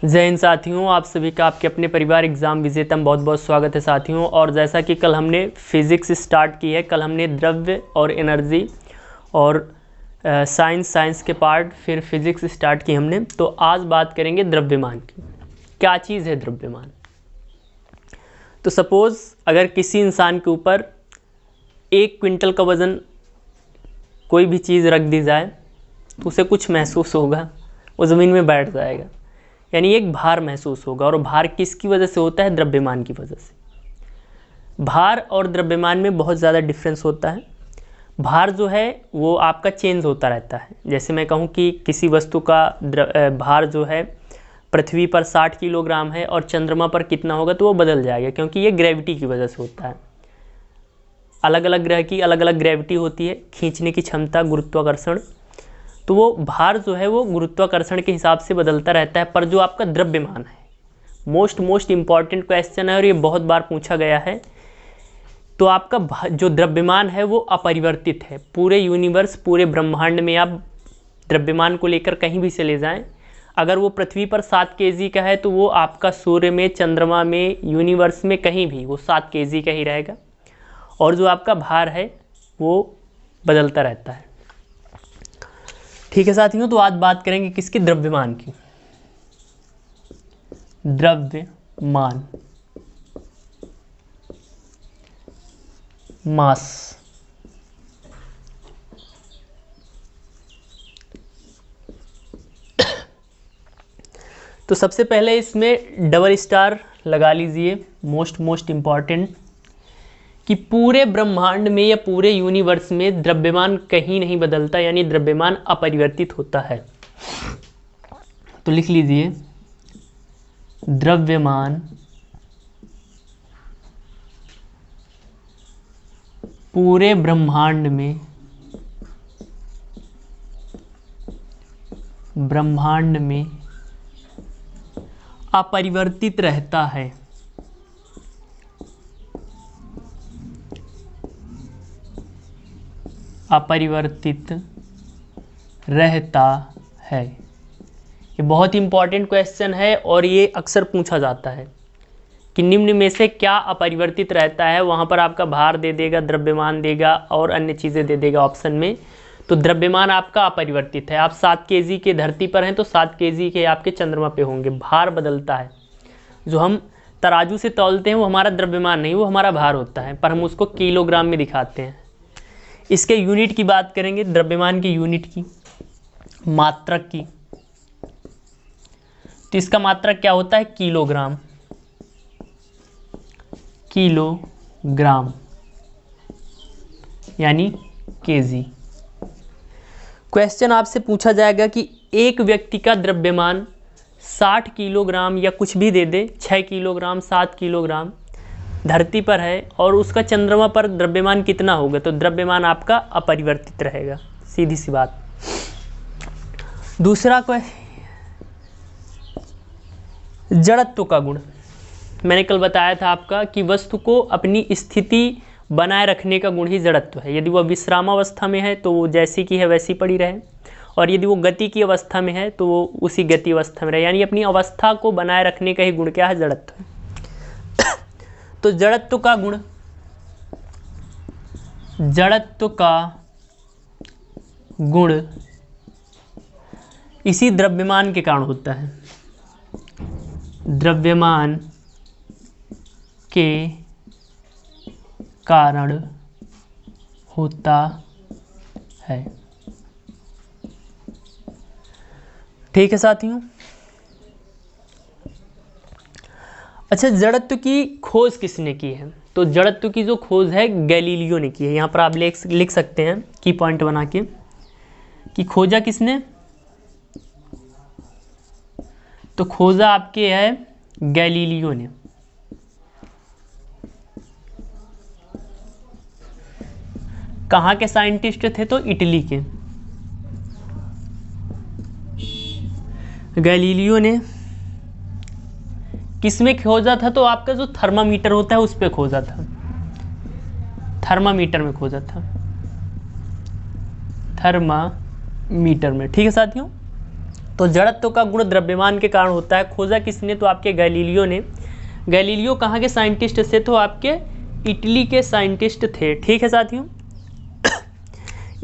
जय हिंद साथियों, आप सभी का आपके अपने परिवार एग्ज़ाम विजेता में बहुत बहुत स्वागत है साथियों। और जैसा कि कल हमने फिज़िक्स स्टार्ट की है, कल हमने द्रव्य और एनर्जी और साइंस के पार्ट, फिर फिज़िक्स स्टार्ट की हमने। तो आज बात करेंगे द्रव्यमान की। क्या चीज़ है द्रव्यमान? तो सपोज़ अगर किसी इंसान के ऊपर 1 क्विंटल का वज़न कोई भी चीज़ रख दी जाए तो उसे कुछ महसूस होगा, वो ज़मीन में बैठ जाएगा, यानी एक भार महसूस होगा। और भार किसकी वजह से होता है? द्रव्यमान की वजह से। भार और द्रव्यमान में बहुत ज़्यादा डिफरेंस होता है। भार जो है वो आपका चेंज होता रहता है। जैसे मैं कहूँ कि किसी वस्तु का भार जो है पृथ्वी पर 60 किलोग्राम है और चंद्रमा पर कितना होगा, तो वो बदल जाएगा, क्योंकि ये ग्रेविटी की वजह से होता है। अलग अलग ग्रह की अलग अलग ग्रेविटी होती है, खींचने की क्षमता, गुरुत्वाकर्षण। तो वो भार जो है वो गुरुत्वाकर्षण के हिसाब से बदलता रहता है। पर जो आपका द्रव्यमान है, मोस्ट इम्पॉर्टेंट क्वेश्चन है और ये बहुत बार पूछा गया है। तो आपका जो द्रव्यमान है वो अपरिवर्तित है। पूरे यूनिवर्स, पूरे ब्रह्मांड में आप द्रव्यमान को लेकर कहीं भी चले जाएं, अगर वो पृथ्वी पर 7 kg का है तो वो आपका सूर्य में, चंद्रमा में, यूनिवर्स में कहीं भी वो 7 kg का ही रहेगा। और जो आपका भार है वो बदलता रहता है। ठीक है साथियों, तो आज बात करेंगे किसकी? द्रव्यमान की। द्रव्यमान, मास। तो सबसे पहले इसमें डबल स्टार लगा लीजिए, मोस्ट इम्पॉर्टेंट, कि पूरे ब्रह्मांड में या पूरे यूनिवर्स में द्रव्यमान कहीं नहीं बदलता, यानी द्रव्यमान अपरिवर्तित होता है। तो लिख लीजिए, द्रव्यमान पूरे ब्रह्मांड में अपरिवर्तित रहता है। अपरिवर्तित रहता है। ये बहुत इंपॉर्टेंट क्वेश्चन है और ये अक्सर पूछा जाता है कि निम्न में से क्या अपरिवर्तित रहता है। वहाँ पर आपका भार दे देगा, द्रव्यमान देगा और अन्य चीज़ें दे देगा ऑप्शन में। तो द्रव्यमान आपका अपरिवर्तित है। आप 7 kg के धरती पर हैं तो 7 kg के आपके चंद्रमा पे होंगे। भार बदलता है। जो हम तराजू से तौलते हैं वो हमारा द्रव्यमान नहीं, वो हमारा भार होता है, पर हम उसको किलोग्राम में दिखाते हैं। इसके यूनिट की बात करेंगे, द्रव्यमान की यूनिट की, मात्रक की। तो इसका मात्रक क्या होता है? किलोग्राम। किलोग्राम यानी केजी। क्वेश्चन आपसे पूछा जाएगा कि एक व्यक्ति का द्रव्यमान 60 किलोग्राम या कुछ भी दे दे, 6 किलोग्राम, 7 किलोग्राम धरती पर है और उसका चंद्रमा पर द्रव्यमान कितना होगा? तो द्रव्यमान आपका अपरिवर्तित रहेगा, सीधी सी बात। दूसरा जड़त्व का गुण। मैंने कल बताया था आपका कि वस्तु को अपनी स्थिति बनाए रखने का गुण ही जड़त्व है। यदि वह विश्रामावस्था में है तो वो जैसी की है वैसी पड़ी रहे, और यदि वो गति की अवस्था में है तो वो उसी गति अवस्था में रहे, यानी अपनी अवस्था को बनाए रखने का ही गुण क्या है? जड़त्व है। तो जड़त्व का गुण, जड़त्व का गुण इसी द्रव्यमान के कारण होता है। द्रव्यमान के कारण होता है। ठीक है साथियों। अच्छा, जड़त्व की खोज किसने की है? तो जड़त्व की जो खोज है गैलीलियो ने की है। यहाँ पर आप लिख सकते हैं की पॉइंट बना के कि खोजा किसने? तो खोजा आपके है गैलीलियो ने। कहाँ के साइंटिस्ट थे? तो इटली के। गैलीलियो ने किसमें खोजा था? तो आपका जो थर्मामीटर होता है उस पर खोजा था। थर्मामीटर में खोजा था, थर्मामीटर में। ठीक है साथियों। तो जड़त्व का गुण द्रव्यमान के कारण होता है। खोजा किसने? तो आपके गैलीलियो ने। गैलीलियो कहाँ के साइंटिस्ट थे? तो आपके इटली के साइंटिस्ट थे। ठीक है साथियों।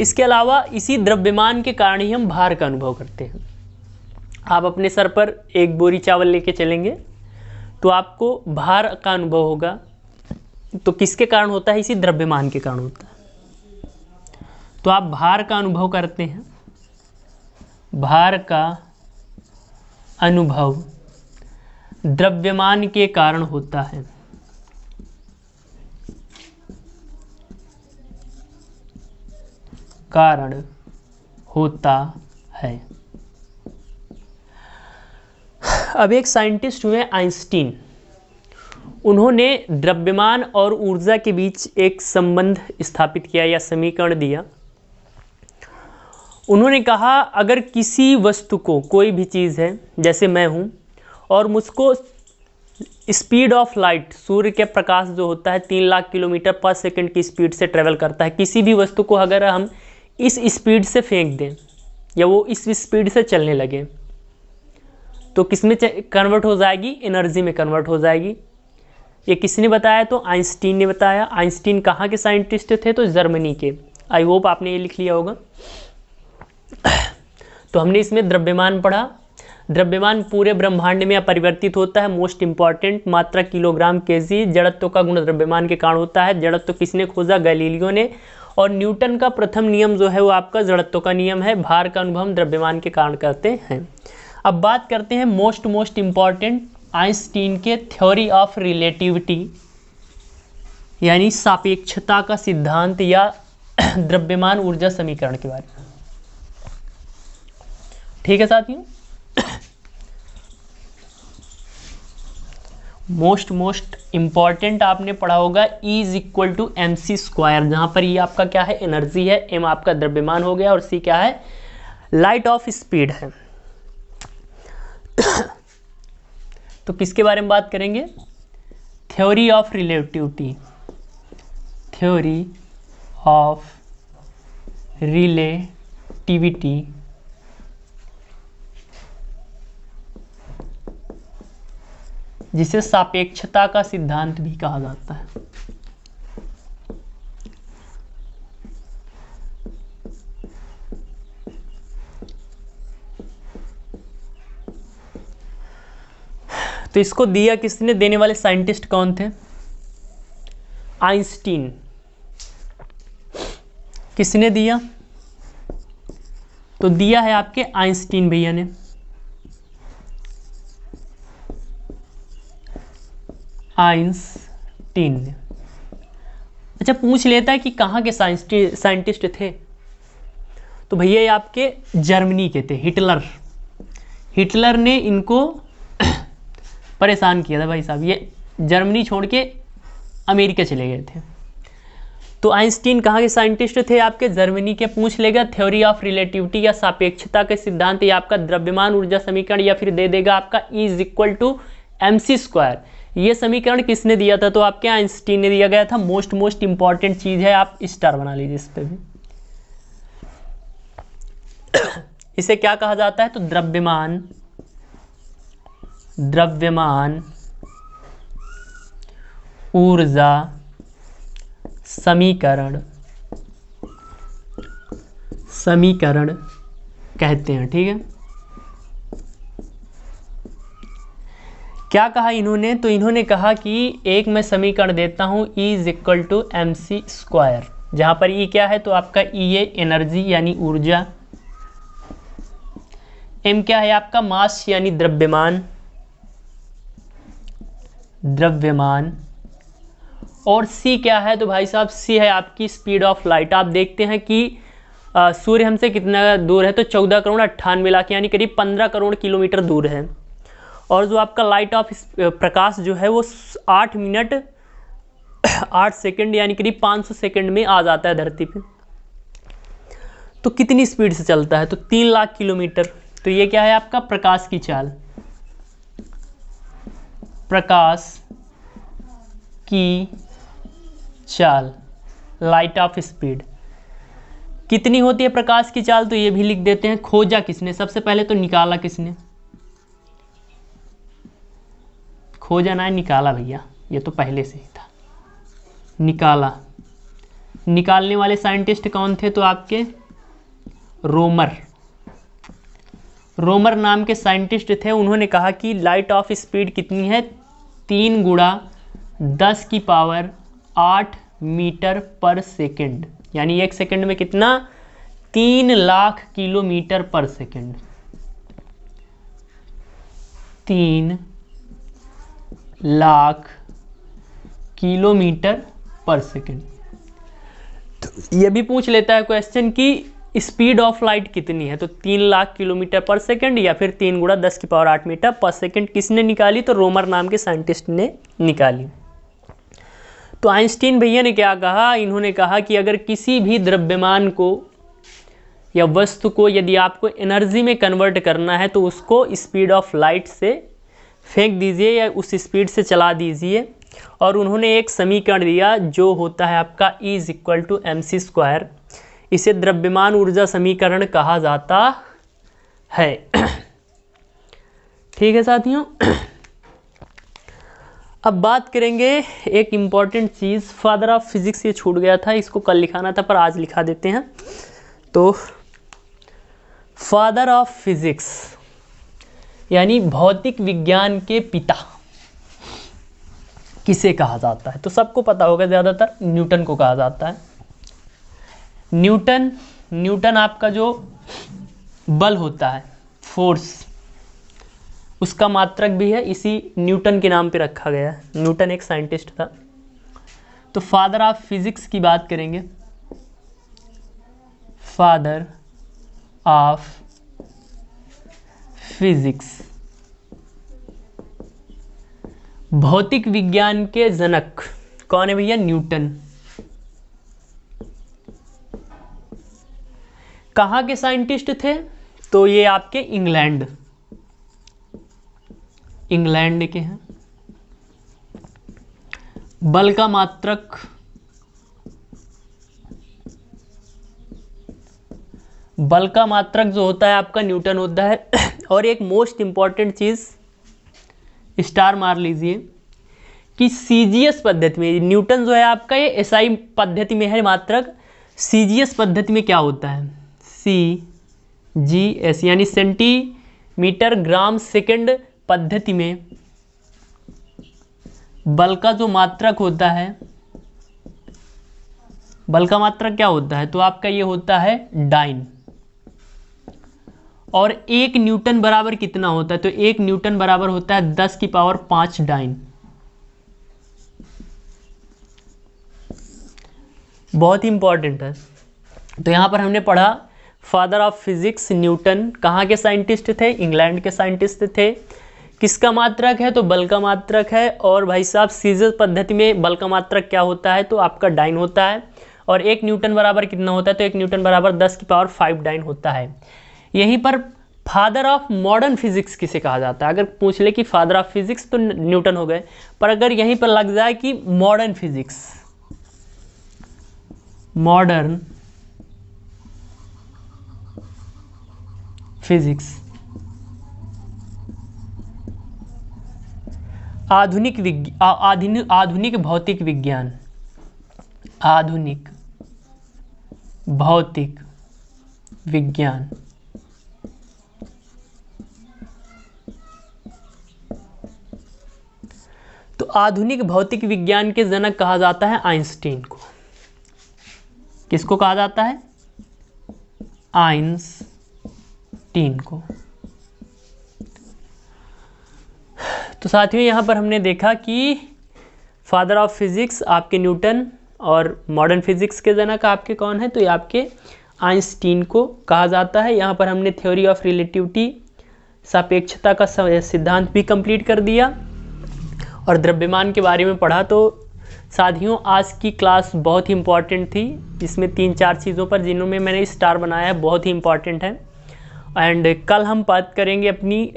इसके अलावा इसी द्रव्यमान के कारण ही हम भार का अनुभव करते हैं। आप अपने सर पर एक बोरी चावल लेके चलेंगे तो आपको भार का अनुभव होगा। तो किसके कारण होता है? इसी द्रव्यमान के कारण होता है। तो आप भार का अनुभव करते हैं। भार का अनुभव द्रव्यमान के कारण होता है। कारण होता है। अब एक साइंटिस्ट हुए आइंस्टीन। उन्होंने द्रव्यमान और ऊर्जा के बीच एक संबंध स्थापित किया या समीकरण दिया। उन्होंने कहा अगर किसी वस्तु को, कोई भी चीज़ है, जैसे मैं हूँ, और मुझको स्पीड ऑफ लाइट, सूर्य के प्रकाश जो होता है 3 लाख किलोमीटर पर सेकंड की स्पीड से ट्रेवल करता है, किसी भी वस्तु को अगर हम इस स्पीड से फेंक दें या वो इस स्पीड से चलने लगे तो किस में कन्वर्ट हो जाएगी? एनर्जी में कन्वर्ट हो जाएगी। ये किसने बताया? तो आइंस्टीन ने बताया। आइंस्टीन कहाँ के साइंटिस्ट थे? तो जर्मनी के। आई होप आपने ये लिख लिया होगा। तो हमने इसमें द्रव्यमान पढ़ा। द्रव्यमान पूरे ब्रह्मांड में अपरिवर्तित होता है। मोस्ट इंपॉर्टेंट मात्रा किलोग्राम केजी। जड़त्व का गुण द्रव्यमान के कारण होता है। जड़त्व किसने खोजा? गैलीलियो ने। और न्यूटन का प्रथम नियम जो है वो आपका जड़त्व का नियम है। भार का अनुभव हम द्रव्यमान के कारण करते हैं। अब बात करते हैं मोस्ट इंपॉर्टेंट आइंस्टीन के थ्योरी ऑफ रिलेटिविटी, यानी सापेक्षता का सिद्धांत या द्रव्यमान ऊर्जा समीकरण के बारे में। ठीक है साथियों। मोस्ट इंपॉर्टेंट आपने पढ़ा होगा E = mc², जहां पर ये आपका क्या है? एनर्जी है। m आपका द्रव्यमान हो गया और c क्या है? लाइट ऑफ स्पीड है। तो किसके बारे में बात करेंगे? Theory of relativity. Theory of relativity जिसे सापेक्षता का सिद्धांत भी कहा जाता है। तो इसको दिया किसने? देने वाले साइंटिस्ट कौन थे? आइंस्टीन। किसने दिया? तो दिया है आपके आइंस्टीन भैया ने। आइंस्टीन ने। अच्छा, पूछ लेता है कि कहाँ के साइंटिस्ट थे? तो भैया ये आपके जर्मनी के थे। हिटलर ने इनको परेशान किया था भाई साहब। ये जर्मनी छोड़ के अमेरिका चले गए थे। तो आइंस्टीन कहाँ के साइंटिस्ट थे? आपके जर्मनी के। पूछ लेगा थ्योरी ऑफ रिलेटिविटी या सापेक्षता के सिद्धांत या आपका द्रव्यमान ऊर्जा समीकरण, या फिर दे देगा आपका E = mc²। ये समीकरण किसने दिया था? तो आपके आइंस्टीन ने दिया गया था। मोस्ट इंपॉर्टेंट चीज है, आप स्टार बना लीजिए इस पे भी। इसे क्या कहा जाता है? तो द्रव्यमान ऊर्जा समीकरण कहते हैं। ठीक है। क्या कहा इन्होंने? तो इन्होंने कहा कि एक मैं समीकरण देता हूं E = mc², जहां पर E क्या है? तो आपका E है एनर्जी यानी ऊर्जा, M क्या है? आपका मास यानी द्रव्यमान, और C क्या है? तो भाई साहब C है आपकी स्पीड ऑफ लाइट। आप देखते हैं कि सूर्य हमसे कितना दूर है? तो 14,98,00,000 यानी करीब 15 करोड़ किलोमीटर दूर है। और जो आपका लाइट ऑफ प्रकाश जो है वो 8 मिनट 8 सेकंड यानी करीब 500 सेकंड में आ जाता है धरती पे। तो कितनी स्पीड से चलता है? तो 3 लाख किलोमीटर। तो ये क्या है? आपका प्रकाश की चाल। प्रकाश की चाल, लाइट ऑफ स्पीड कितनी होती है प्रकाश की चाल, तो ये भी लिख देते हैं। खोजा किसने, सबसे पहले तो निकाला किसने, खोजा ना निकाला भैया, ये तो पहले से ही था। निकाला, निकालने वाले साइंटिस्ट कौन थे, तो आपके रोमर, रोमर नाम के साइंटिस्ट थे। उन्होंने कहा कि लाइट ऑफ स्पीड कितनी है, 3 गुणा 10 की पावर 8 मीटर पर सेकेंड, यानी 1 सेकेंड में कितना, 3 लाख किलोमीटर पर सेकेंड, 3 लाख किलोमीटर पर सेकेंड। तो ये भी पूछ लेता है क्वेश्चन कि स्पीड ऑफ लाइट कितनी है, तो 3 लाख किलोमीटर पर सेकेंड या फिर 3 गुणा 10 की पावर 8 मीटर पर सेकेंड किसने निकाली, तो रोमर नाम के साइंटिस्ट ने निकाली। तो आइंस्टीन भैया ने क्या कहा, इन्होंने कहा कि अगर किसी भी द्रव्यमान को या वस्तु को यदि आपको एनर्जी में कन्वर्ट करना है तो उसको स्पीड ऑफ लाइट से फेंक दीजिए या उस स्पीड से चला दीजिए। और उन्होंने एक समीकरण दिया जो होता है आपका E = mc²। इसे द्रव्यमान ऊर्जा समीकरण कहा जाता है। ठीक है साथियों, अब बात करेंगे एक important cheese, father of physics, ये छूट गया था, इसको कल लिखाना था पर आज लिखा देते हैं। तो फादर ऑफ फिजिक्स यानी भौतिक विज्ञान के पिता किसे कहा जाता है, तो सबको पता होगा, ज़्यादातर न्यूटन को कहा जाता है। न्यूटन आपका जो बल होता है, फोर्स, उसका मात्रक भी है, इसी न्यूटन के नाम पे रखा गया है। न्यूटन एक साइंटिस्ट था। तो फादर ऑफ फिजिक्स की बात करेंगे, फादर ऑफ फिजिक्स, भौतिक विज्ञान के जनक कौन है भैया, न्यूटन। कहाँ के साइंटिस्ट थे, तो ये आपके इंग्लैंड के हैं। बल का मात्रक, बल का मात्रक जो होता है आपका न्यूटन होता है। और एक मोस्ट इंपॉर्टेंट चीज स्टार मार लीजिए कि सीजीएस पद्धति में न्यूटन जो है आपका ये एसआई पद्धति में है मात्रक, सीजीएस पद्धति में क्या होता है, सीजीएस यानी सेंटीमीटर ग्राम सेकंड पद्धति में बल का जो मात्रक होता है, बल का मात्रक क्या होता है, तो आपका ये होता है डाइन। और 1 न्यूटन बराबर कितना होता है, तो 1 न्यूटन बराबर होता है 10 की पावर 5 डाइन। बहुत ही इंपॉर्टेंट है। तो यहां पर हमने पढ़ा फादर ऑफ फिजिक्स न्यूटन, कहाँ के साइंटिस्ट थे, इंग्लैंड के साइंटिस्ट थे। किसका मात्रक है, तो बल का मात्रक है। और भाई साहब सीजीएस पद्धति में बल का मात्रक क्या होता है, तो आपका डाइन होता है। और 1 न्यूटन बराबर कितना होता है, तो 1 न्यूटन बराबर 10 की पावर 5 डाइन होता है। यहीं पर फादर ऑफ मॉडर्न फिजिक्स किसे कहा जाता है, अगर पूछ ले कि फादर ऑफ फिजिक्स तो न्यूटन हो गए, पर अगर यहीं पर लग जाए कि मॉडर्न फिजिक्स, मॉडर्न फिजिक्स, आधुनिक भौतिक विज्ञान, आधुनिक भौतिक विज्ञान, तो आधुनिक भौतिक विज्ञान के जनक कहा जाता है आइंस्टीन को। किसको कहा जाता है, आइंस्टीन को। तो साथियों यहाँ पर हमने देखा कि फादर ऑफ फिजिक्स आपके न्यूटन और मॉडर्न फिजिक्स के जनक आपके कौन है, तो ये आपके आइंस्टीन को कहा जाता है। यहाँ पर हमने थ्योरी ऑफ रिलेटिविटी, सापेक्षता का सिद्धांत भी कंप्लीट कर दिया और द्रव्यमान के बारे में पढ़ा। तो साथियों आज की क्लास बहुत ही इम्पॉर्टेंट थी, इसमें 3-4 चीज़ों पर जिन्होंने मैंने स्टार बनाया है बहुत ही इम्पॉर्टेंट है। एंड कल हम बात करेंगे अपनी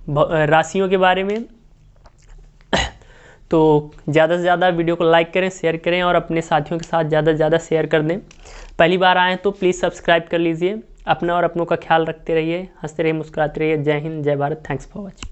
राशियों के बारे में। तो ज़्यादा से ज़्यादा वीडियो को लाइक करें, शेयर करें और अपने साथियों के साथ ज़्यादा से ज़्यादा शेयर कर दें। पहली बार आए तो प्लीज़ सब्सक्राइब कर लीजिए। अपना और अपनों का ख्याल रखते रहिए, हंसते रहिए, मुस्कुराते रहिए। जय हिंद, जय भारत। Thanks for watching.